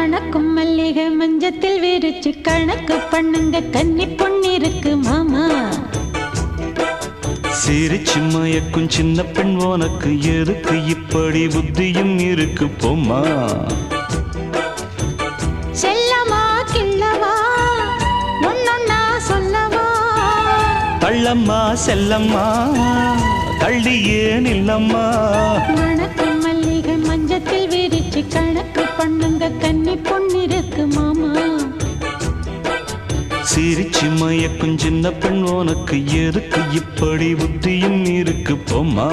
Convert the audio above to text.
மணக்கும் மல்லிகை மஞ்சத்தில் விரிச்சு கணக்கு பண்ணுங்க கன்னி பொண்ணிருக்கு மாமா. சிரிச்சு மயக்கும் சின்ன பெண் உனக்கு எதுக்கு இப்படி புத்தியும் இருக்கு போம்மா. செல்லமா கிள்ளவா ஒன்னொன்னா சொல்லவா. தள்ளம்மா செல்லம்மா தள்ளியே நில்லம்மா. மணக்கும் மல்லிகை மஞ்சத்தில் விரிச்சு கணக்கு பண்ணுங்க கன்னி பொண்ணிருக்கு மாமா. சிரிச்சு மயக்கும் சின்ன பெண் உனக்கு எதுக்கு இப்படி புத்தியும் இருக்கு போம்மா.